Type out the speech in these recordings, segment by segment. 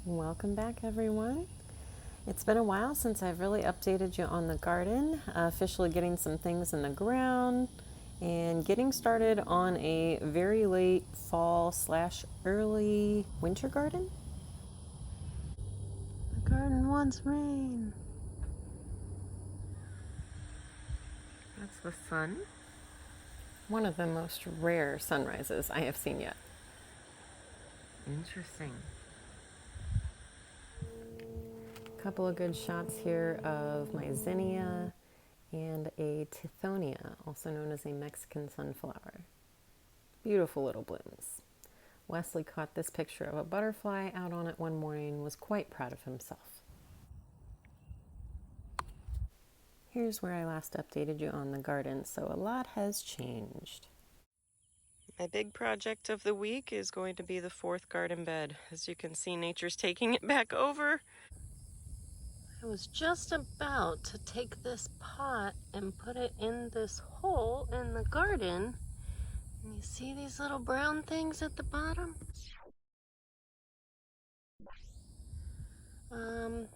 Welcome back, everyone. It's been a while since I've really updated you on the garden, officially getting some things in the ground and getting started on a very late fall/early winter garden. The garden wants rain. That's the sun. One of the most rare sunrises I have seen yet. Interesting. Couple of good shots here of my zinnia and a tithonia, also known as a Mexican sunflower. Beautiful little blooms. Wesley caught this picture of a butterfly out on it one morning and was quite proud of himself. Here's where I last updated you on the garden, so a lot has changed. My big project of the week is going to be the 4th garden bed. As you can see, nature's taking it back over. I was just about to take this pot and put it in this hole in the garden. And you see these little brown things at the bottom?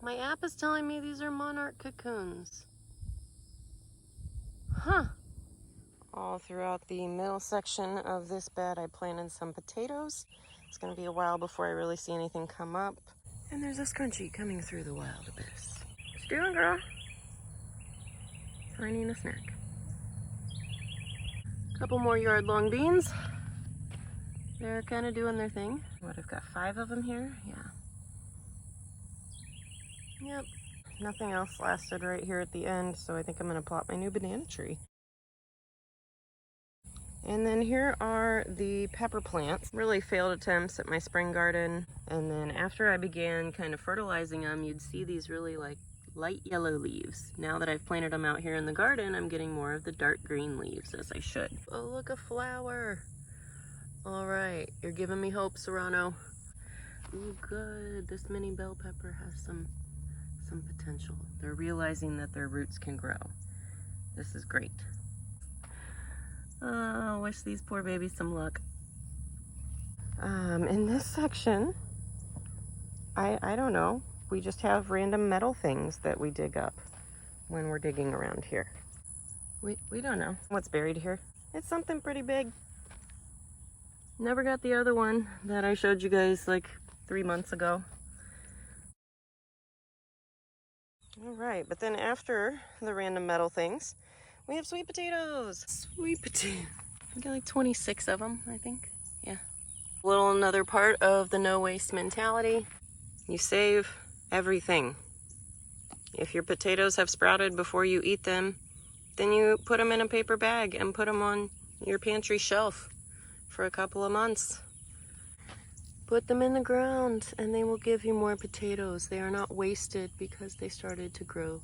My app is telling me these are monarch cocoons. Huh. All throughout the middle section of this bed, I planted some potatoes. It's going to be a while before I really see anything come up. And there's a scrunchie coming through the wild abyss. What you doing, girl? Finding a snack. Couple more yard-long beans. They're kind of doing their thing. What, I've got 5 of them here? Yeah. Yep. Nothing else lasted right here at the end, so I think I'm going to plot my new banana tree. And then here are the pepper plants. Really failed attempts at my spring garden. And then after I began kind of fertilizing them, you'd see these really light yellow leaves. Now that I've planted them out here in the garden, I'm getting more of the dark green leaves, as I should. Oh, look, a flower. All right, you're giving me hope, Serrano. Ooh, good. This mini bell pepper has some potential. They're realizing that their roots can grow. This is great. Oh, wish these poor babies some luck. In this section, I don't know. We just have random metal things that we dig up when we're digging around here. We don't know what's buried here. It's something pretty big. Never got the other one that I showed you guys like 3 months ago. All right, but then after the random metal things, we have sweet potatoes. Sweet potato. I got like 26 of them, I think. Yeah. Another part of the no waste mentality. You save everything. If your potatoes have sprouted before you eat them, then you put them in a paper bag and put them on your pantry shelf for a couple of months. Put them in the ground and they will give you more potatoes. They are not wasted because they started to grow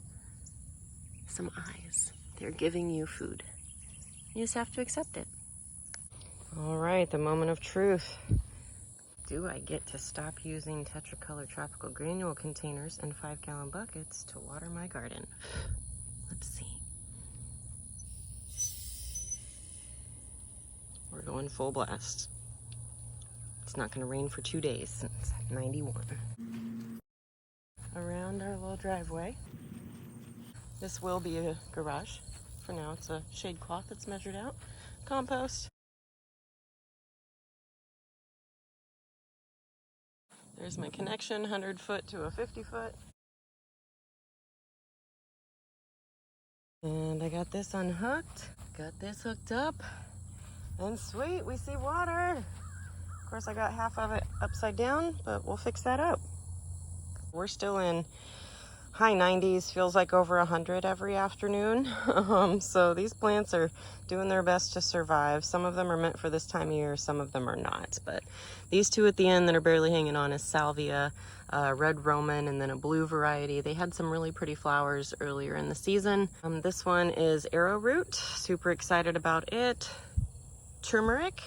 some eyes. They're giving you food. You just have to accept it. All right, the moment of truth. Do I get to stop using Tetracolor tropical granule containers and 5-gallon buckets to water my garden? Let's see. We're going full blast. It's not going to rain for 2 days since 91. Around our little driveway. This will be a garage. For now, it's a shade cloth that's measured out. Compost. There's my connection, 100 foot to a 50 foot. And I got this unhooked. Got this hooked up. And sweet, we see water. Of course, I got half of it upside down, but we'll fix that up. We're still in high 90s, feels like over 100 every afternoon. So these plants are doing their best to survive. Some of them are meant for this time of year, some of them are not. But these two at the end that are barely hanging on is salvia, red roman, and then a blue variety. They had some really pretty flowers earlier in the season. This one is arrowroot, super excited about it. Turmeric.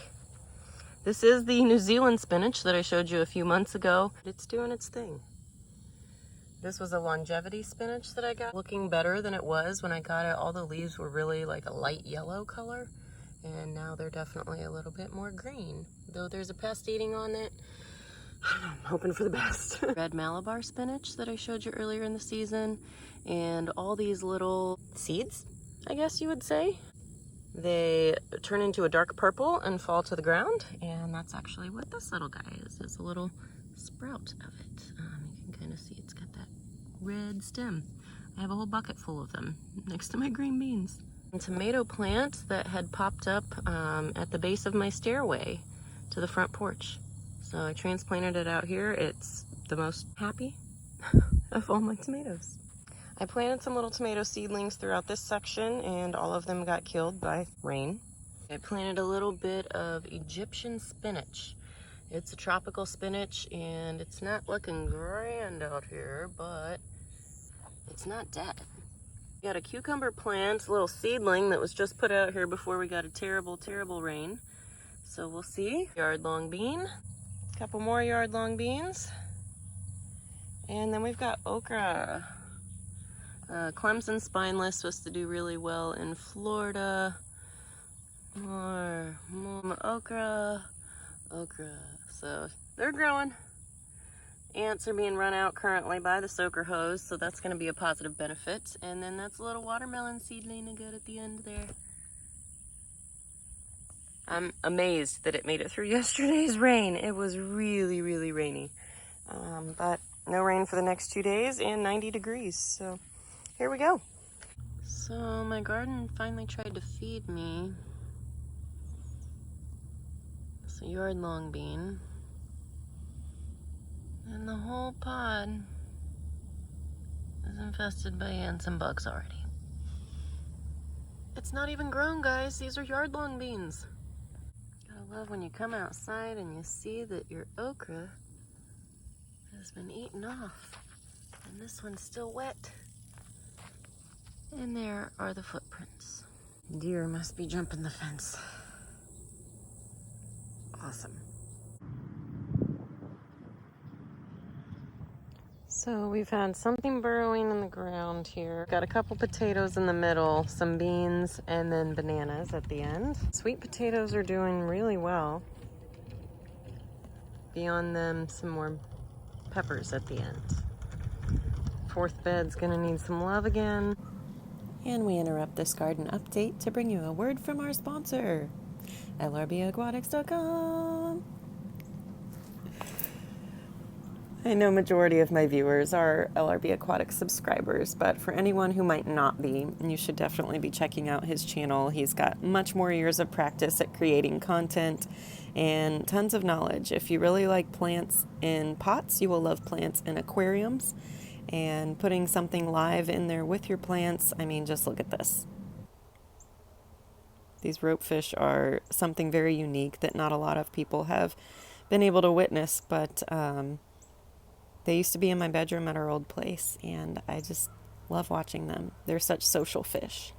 This is the New Zealand spinach that I showed you a few months ago. It's doing its thing. This was a longevity spinach that I got, looking better than it was when I got it. All the leaves were really like a light yellow color, and now they're definitely a little bit more green. Though there's a pest eating on it, I'm hoping for the best. Red Malabar spinach that I showed you earlier in the season, and all these little seeds, I guess you would say. They turn into a dark purple and fall to the ground, and that's actually what this little guy is. It's a little sprout of it. You can kind of see it's got that red stem. I have a whole bucket full of them next to my green beans. A tomato plant that had popped up at the base of my stairway to the front porch. So I transplanted it out here. It's the most happy of all my tomatoes. I planted some little tomato seedlings throughout this section, and all of them got killed by rain. I planted a little bit of Egyptian spinach. It's a tropical spinach, and it's not looking grand out here, but it's not dead. We got a cucumber plant, a little seedling that was just put out here before we got a terrible, terrible rain. So we'll see. Yard-long bean, a couple more yard-long beans, and then we've got okra. Clemson spineless, supposed to do really well in Florida. More okra. So they're growing. Ants are being run out currently by the soaker hose, so that's going to be a positive benefit. And then that's a little watermelon seedling I got at the end there. I'm amazed that it made it through yesterday's rain. It was really, really rainy. But no rain for the next 2 days and 90 degrees, so here we go. So my garden finally tried to feed me. It's a yard-long bean. And the whole pod is infested by ants and bugs already. It's not even grown, guys. These are yard-long beans. Gotta love when you come outside and you see that your okra has been eaten off. And this one's still wet. And there are the footprints. Deer must be jumping the fence. Awesome. So we've had something burrowing in the ground here. Got a couple potatoes in the middle, some beans, and then bananas at the end. Sweet potatoes are doing really well. Beyond them, some more peppers at the end. Fourth bed's gonna need some love again. And we interrupt this garden update to bring you a word from our sponsor, lrbaquatics.com. I know majority of my viewers are LRB Aquatics subscribers, but for anyone who might not be, you should definitely be checking out his channel. He's got much more years of practice at creating content and tons of knowledge. If you really like plants in pots, you will love plants in aquariums. And putting something live in there with your plants, I mean, just look at this. These ropefish are something very unique that not a lot of people have been able to witness, but they used to be in my bedroom at our old place, and I just love watching them. They're such social fish.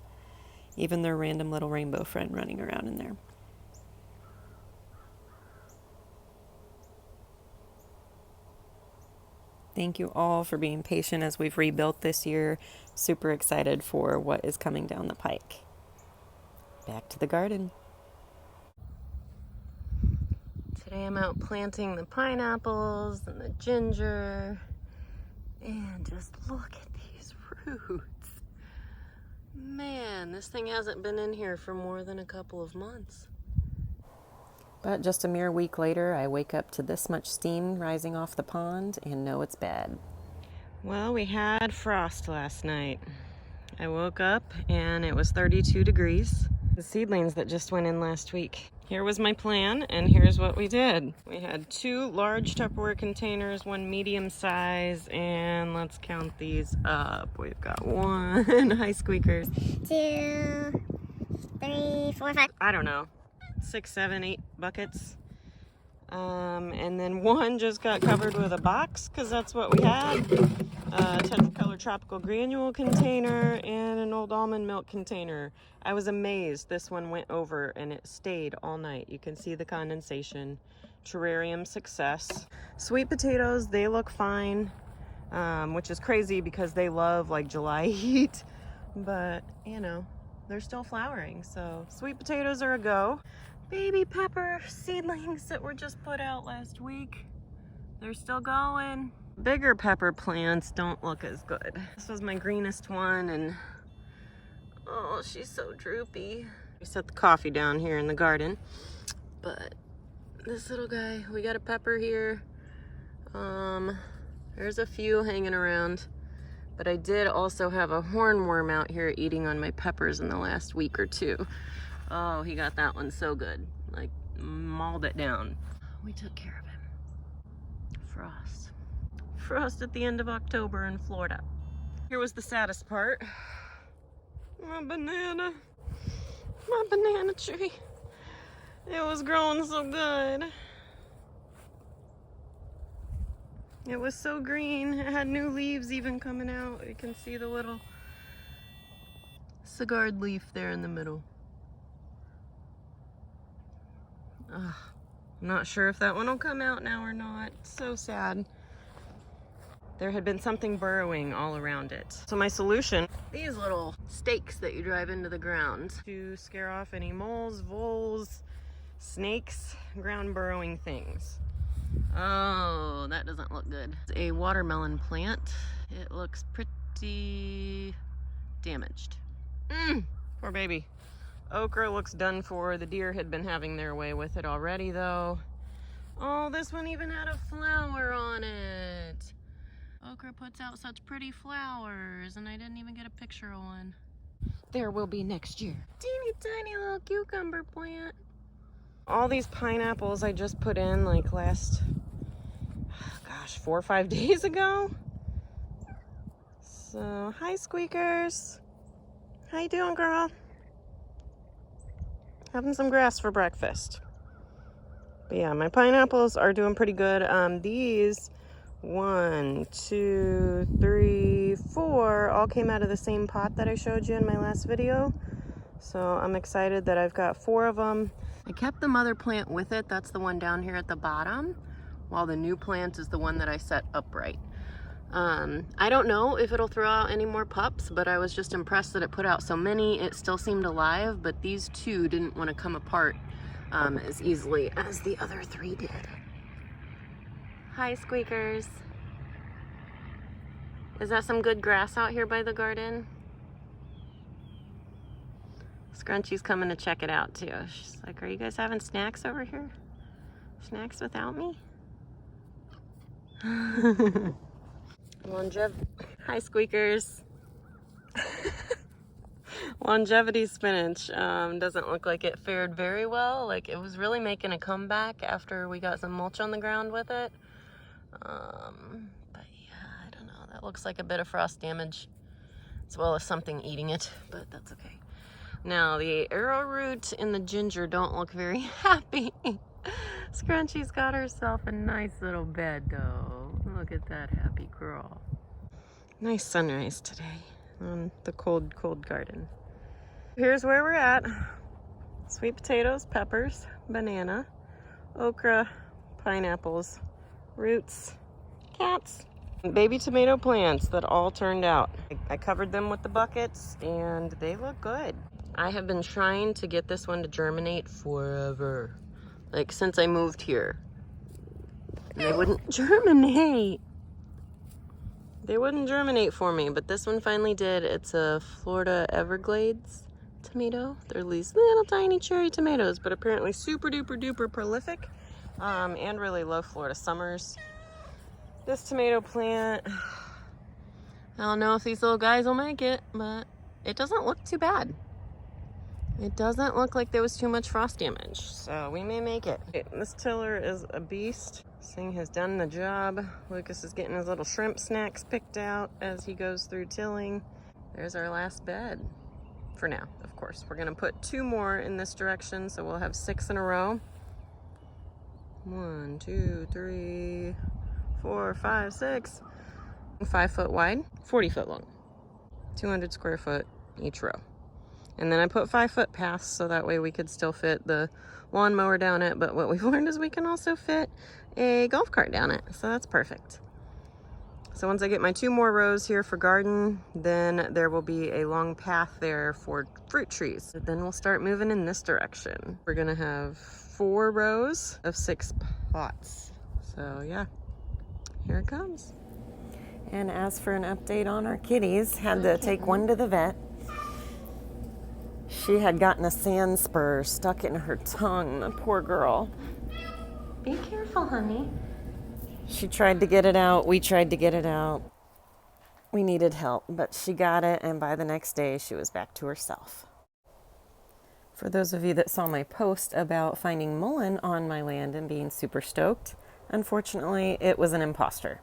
Even their random little rainbow friend running around in there. Thank you all for being patient as we've rebuilt this year. Super excited for what is coming down the pike. Back to the garden. Today I'm out planting the pineapples and the ginger. And just look at these roots. Man, this thing hasn't been in here for more than a couple of months. But just a mere week later, I wake up to this much steam rising off the pond and know it's bad. Well, we had frost last night. I woke up and it was 32 degrees. The seedlings that just went in last week. Here was my plan, and here's what we did. We had 2 large Tupperware containers, 1 medium size, and let's count these up. We've got 1, hi squeakers. 2, 3, 4, 5. I don't know. 6, 7, 8 buckets. And then 1 just got covered with a box because that's what we had. A Tetracolor tropical granule container and an old almond milk container. I was amazed this one went over and it stayed all night. You can see the condensation. Terrarium success. Sweet potatoes, they look fine, which is crazy because they love like July heat, but you know, they're still flowering. So sweet potatoes are a go. Baby pepper seedlings that were just put out last week. They're still going. Bigger pepper plants don't look as good. This was my greenest one, and oh, she's so droopy. We set the coffee down here in the garden, but this little guy, we got a pepper here. There's a few hanging around, but I did also have a hornworm out here eating on my peppers in the last week or two. Oh, he got that one so good, like mauled it down. We took care of him. Frost. Frost at the end of October in Florida. Here was the saddest part. My banana tree. It was growing so good. It was so green. It had new leaves even coming out. You can see the little cigar leaf there in the middle. Ugh. I'm not sure if that one will come out now or not. So sad. There had been something burrowing all around it. So my solution, these little stakes that you drive into the ground to scare off any moles, voles, snakes, ground burrowing things. Oh, that doesn't look good. It's a watermelon plant. It looks pretty damaged. Poor baby. Okra looks done for. The deer had been having their way with it already though. Oh, this one even had a flower on it. Okra puts out such pretty flowers, and I didn't even get a picture of one. There will be next year. Teeny tiny little cucumber plant. All these pineapples I just put in like last, gosh, 4 or 5 days ago. So, hi Squeakers. How you doing, girl? Having some grass for breakfast. But yeah, my pineapples are doing pretty good. These 1, 2, 3, 4 all came out of the same pot that I showed you in my last video. So I'm excited that I've got 4 of them. I kept the mother plant with it. That's the one down here at the bottom, while the new plant is the one that I set upright. I don't know if it'll throw out any more pups, but I was just impressed that it put out so many. It still seemed alive, but these 2 didn't want to come apart as easily as the other 3 did. Hi, Squeakers. Is that some good grass out here by the garden? Scrunchy's coming to check it out too. She's like, are you guys having snacks over here? Snacks without me? Hi, Squeakers. Longevity spinach doesn't look like it fared very well. Like, it was really making a comeback after we got some mulch on the ground with it. But yeah, I don't know. That looks like a bit of frost damage, as well as something eating it, but that's okay. Now, the arrowroot and the ginger don't look very happy. Scrunchy's got herself a nice little bed, though. Look at that happy girl. Nice sunrise today on the cold, cold garden. Here's where we're at. Sweet potatoes, peppers, banana, okra, pineapples, roots, cats, and baby tomato plants that all turned out. I covered them with the buckets and they look good. I have been trying to get this one to germinate forever. Like, since I moved here. They wouldn't germinate. They wouldn't germinate for me, but this one finally did. It's a Florida Everglades tomato. They're these little tiny cherry tomatoes, but apparently super duper duper prolific, and really love Florida summers. This tomato plant, I don't know if these little guys will make it, but it doesn't look too bad. It doesn't look like there was too much frost damage, so we may make it. Okay, this tiller is a beast. This thing has done the job. Lucas is getting his little shrimp snacks picked out as he goes through tilling. There's our last bed. For now, of course. We're gonna put 2 more in this direction, so we'll have 6 in a row. 1, 2, 3, 4, 5, 6. 5 foot wide, 40 foot long. 200 square foot each row. And then I put 5 foot paths so that way we could still fit the lawnmower down it, but what we've learned is we can also fit a golf cart down it, so that's perfect. So once I get my 2 more rows here for garden, then there will be a long path there for fruit trees. Then we'll start moving in this direction. We're gonna have 4 rows of 6 pots. So yeah, Here it comes. And as for an update on our kitties, had to take one to the vet. She had gotten a sand spur stuck in her tongue, the poor girl. Be careful, honey. She tried to get it out. We tried to get it out. We needed help, but she got it, and by the next day, she was back to herself. For those of you that saw my post about finding mullein on my land and being super stoked, unfortunately, it was an imposter.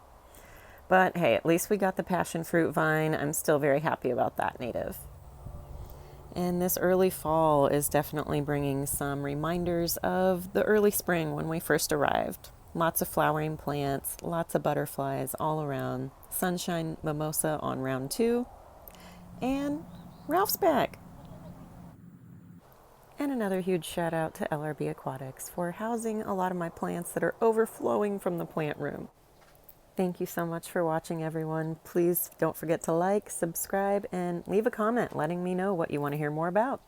But hey, at least we got the passion fruit vine. I'm still very happy about that native. And this early fall is definitely bringing some reminders of the early spring when we first arrived. Lots of flowering plants, lots of butterflies all around. Sunshine mimosa on round 2. And Ralph's back. And another huge shout out to LRB Aquatics for housing a lot of my plants that are overflowing from the plant room. Thank you so much for watching, everyone. Please don't forget to like, subscribe, and leave a comment letting me know what you want to hear more about.